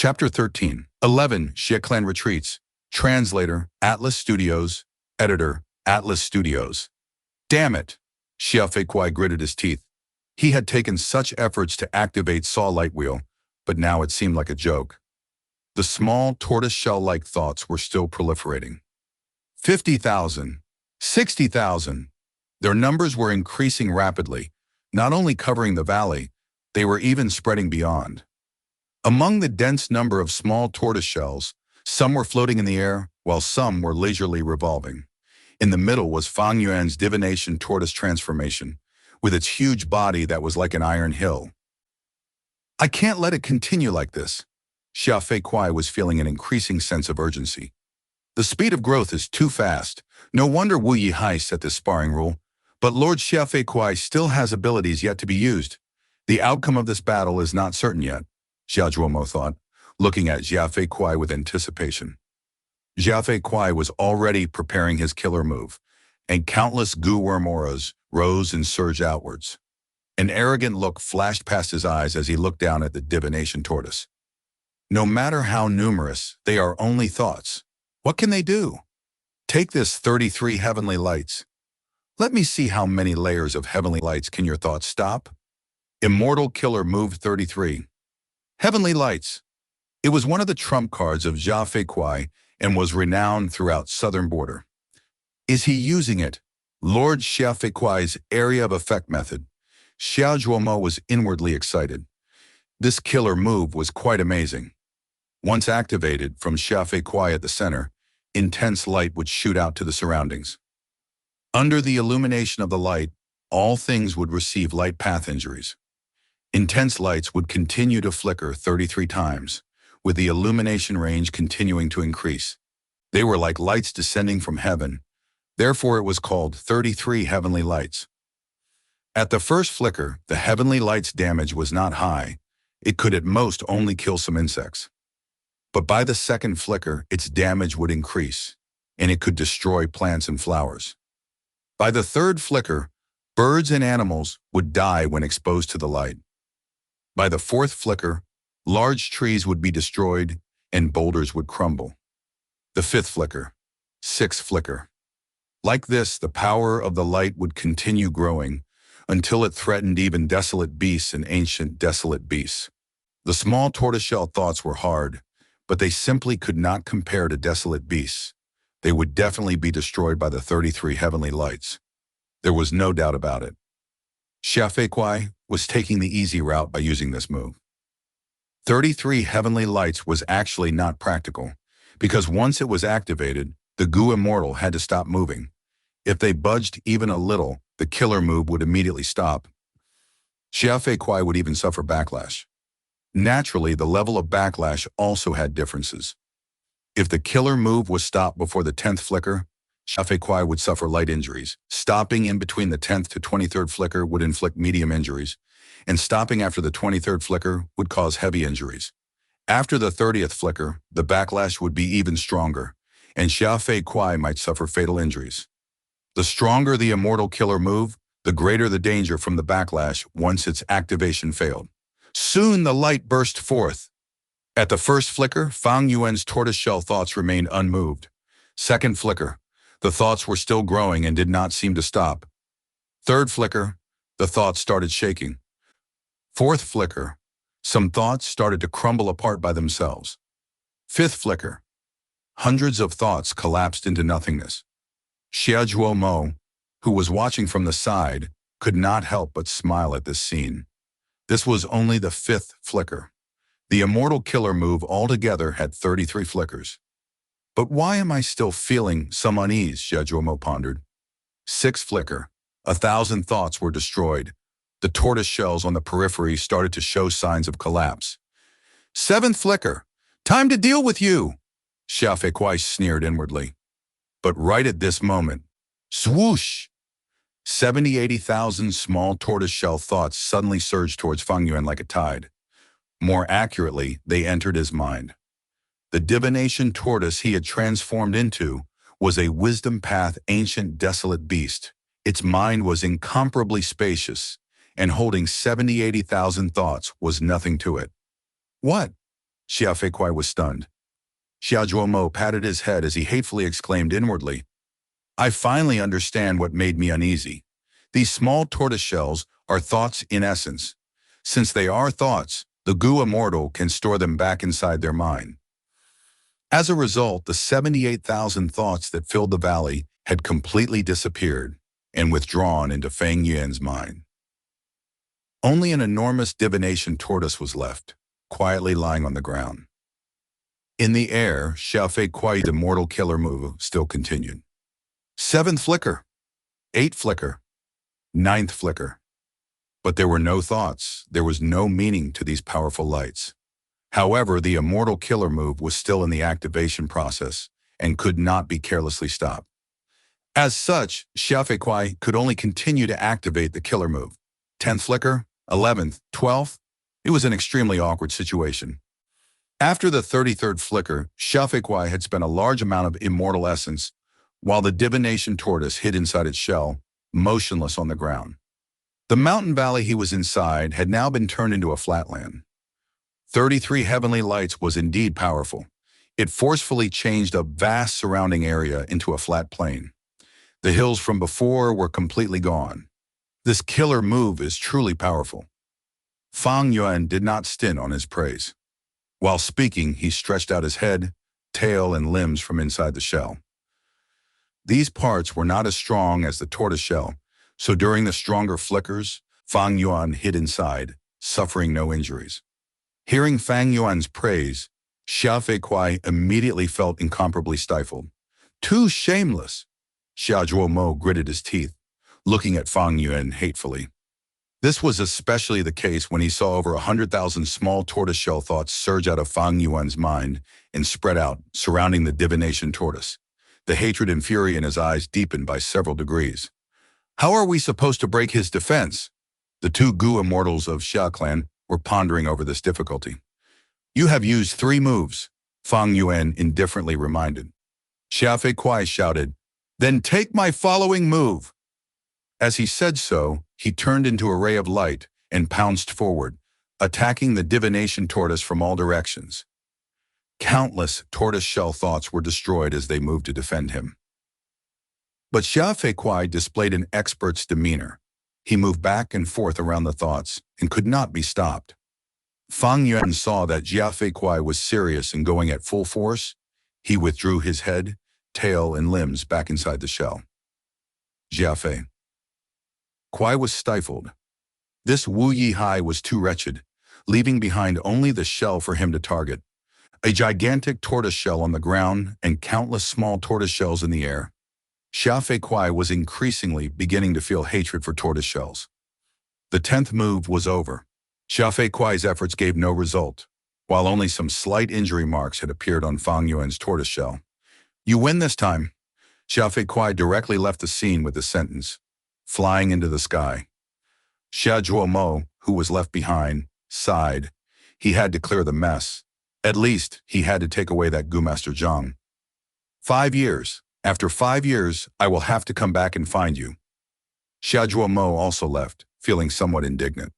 Chapter 13. 11. Xia Clan Retreats. Translator, Atlas Studios. Editor, Atlas Studios. Damn it! Xia Feiquai gritted his teeth. He had taken such efforts to activate Saw Lightwheel, but now it seemed like a joke. The small tortoise-shell-like thoughts were still proliferating. 50,000. 60,000. Their numbers were increasing rapidly, not only covering the valley, they were even spreading beyond. Among the dense number of small tortoise shells, some were floating in the air, while some were leisurely revolving. In the middle was Fang Yuan's divination tortoise transformation, with its huge body that was like an iron hill. I can't let it continue like this. Xia Feiquai was feeling an increasing sense of urgency. The speed of growth is too fast. No wonder Wu Yihai set this sparring rule. But Lord Xia Feiquai still has abilities yet to be used. The outcome of this battle is not certain yet, Xia Zhuomo thought, looking at Xia Feiquai with anticipation. Xia Feiquai was already preparing his killer move, and countless goo worm auras rose and surged outwards. An arrogant look flashed past his eyes as he looked down at the divination tortoise. No matter how numerous, they are only thoughts. What can they do? Take this 33 heavenly lights. Let me see how many layers of heavenly lights can your thoughts stop? Immortal Killer Move 33. Heavenly Lights. It was one of the trump cards of Xia Feiquai and was renowned throughout southern border. Is he using it? Lord Xia Feiquai's area of effect method. Xia Zhuomo was inwardly excited. This killer move was quite amazing. Once activated from Xia Feiquai at the center, intense light would shoot out to the surroundings. Under the illumination of the light, all things would receive light path injuries. Intense lights would continue to flicker 33 times, with the illumination range continuing to increase. They were like lights descending from heaven, therefore it was called 33 heavenly lights. At the first flicker, the heavenly light's damage was not high. It could at most only kill some insects. But by the second flicker, its damage would increase, and it could destroy plants and flowers. By the third flicker, birds and animals would die when exposed to the light. By the fourth flicker, large trees would be destroyed and boulders would crumble. The fifth flicker, sixth flicker. Like this, the power of the light would continue growing until it threatened even desolate beasts and ancient desolate beasts. The small tortoiseshell thoughts were hard, but they simply could not compare to desolate beasts. They would definitely be destroyed by the 33 heavenly lights. There was no doubt about it. Xia Feiquai was taking the easy route by using this move. 33 heavenly lights was actually not practical, because once it was activated, the Goo Immortal had to stop moving. If they budged even a little, the killer move would immediately stop. Xia Feiquai would even suffer backlash. Naturally, the level of backlash also had differences. If the killer move was stopped before the 10th flicker, Xia Feiquai would suffer light injuries. Stopping in between the 10th to 23rd flicker would inflict medium injuries, and stopping after the 23rd flicker would cause heavy injuries. After the 30th flicker, the backlash would be even stronger, and Xia Feiquai might suffer fatal injuries. The stronger the immortal killer move, the greater the danger from the backlash once its activation failed. Soon the light burst forth. At the first flicker, Fang Yuan's tortoiseshell thoughts remained unmoved. Second flicker, the thoughts were still growing and did not seem to stop. Third flicker, the thoughts started shaking. Fourth flicker, some thoughts started to crumble apart by themselves. Fifth flicker, hundreds of thoughts collapsed into nothingness. Xia Zhuomo, who was watching from the side, could not help but smile at this scene. This was only the fifth flicker. The immortal killer move altogether had 33 flickers. But why am I still feeling some unease, Xia Zhuomo pondered. Sixth flicker, 1,000 thoughts were destroyed. The tortoise shells on the periphery started to show signs of collapse. Seventh flicker, time to deal with you, Xia Feiquai sneered inwardly. But right at this moment, swoosh! 70,000-80,000 small tortoiseshell thoughts suddenly surged towards Fang Yuan like a tide. More accurately, they entered his mind. The divination tortoise he had transformed into was a wisdom path ancient desolate beast. Its mind was incomparably spacious, and holding 70,000-80,000 thoughts was nothing to it. What? Xia Feikwai was stunned. Xia Zhuomo patted his head as he hatefully exclaimed inwardly, I finally understand what made me uneasy. These small tortoise shells are thoughts in essence. Since they are thoughts, the Gu immortal can store them back inside their mind. As a result, the 78,000 thoughts that filled the valley had completely disappeared and withdrawn into Fang Yuan's mind. Only an enormous divination tortoise was left, quietly lying on the ground. In the air, Xia Feikwai's immortal killer move still continued. 7th flicker, 8th flicker, 9th flicker. But there were no thoughts, there was no meaning to these powerful lights. However, the immortal killer move was still in the activation process and could not be carelessly stopped. As such, Xia Feikwai could only continue to activate the killer move. 10th flicker, 11th, 12th. It was an extremely awkward situation. After the 33rd flicker, Xia Feikwai had spent a large amount of immortal essence, while the divination tortoise hid inside its shell, motionless on the ground. The mountain valley he was inside had now been turned into a flatland. 33 heavenly lights was indeed powerful. It forcefully changed a vast surrounding area into a flat plain. The hills from before were completely gone. This killer move is truly powerful. Fang Yuan did not stint on his praise. While speaking, he stretched out his head, tail, and limbs from inside the shell. These parts were not as strong as the tortoise shell, so during the stronger flickers, Fang Yuan hid inside, suffering no injuries. Hearing Fang Yuan's praise, Xia Feikwai immediately felt incomparably stifled. Too shameless! Xia Zhuomo gritted his teeth, looking at Fang Yuan hatefully. This was especially the case when he saw over 100,000 small tortoiseshell thoughts surge out of Fang Yuan's mind and spread out, surrounding the divination tortoise. The hatred and fury in his eyes deepened by several degrees. How are we supposed to break his defense? The two Gu immortals of Xia Clan were pondering over this difficulty. You have used 3 moves, Fang Yuan indifferently reminded. Xia Feikwai shouted, Then take my following move. As he said so, he turned into a ray of light and pounced forward, attacking the divination tortoise from all directions. Countless tortoise-shell thoughts were destroyed as they moved to defend him. But Xia Feikwai displayed an expert's demeanor. He moved back and forth around the thoughts and could not be stopped. Fang Yuan saw that Xia Feikwai was serious and going at full force. He withdrew his head, tail, and limbs back inside the shell. Xia Feikwai was stifled. This Wu Yi Hai was too wretched, leaving behind only the shell for him to target. A gigantic tortoise shell on the ground and countless small tortoise shells in the air. Xia Feikwai was increasingly beginning to feel hatred for tortoise shells. The 10th move was over. Xia Feikwai's efforts gave no result, while only some slight injury marks had appeared on Fang Yuan's tortoise shell. You win this time. Xia Feikwai directly left the scene with the sentence, flying into the sky. Xia Zhuomo, who was left behind, sighed. He had to clear the mess. At least, he had to take away that Gu Master Zhang. 5 years. After 5 years, I will have to come back and find you. Xia Zhuomo also left, feeling somewhat indignant.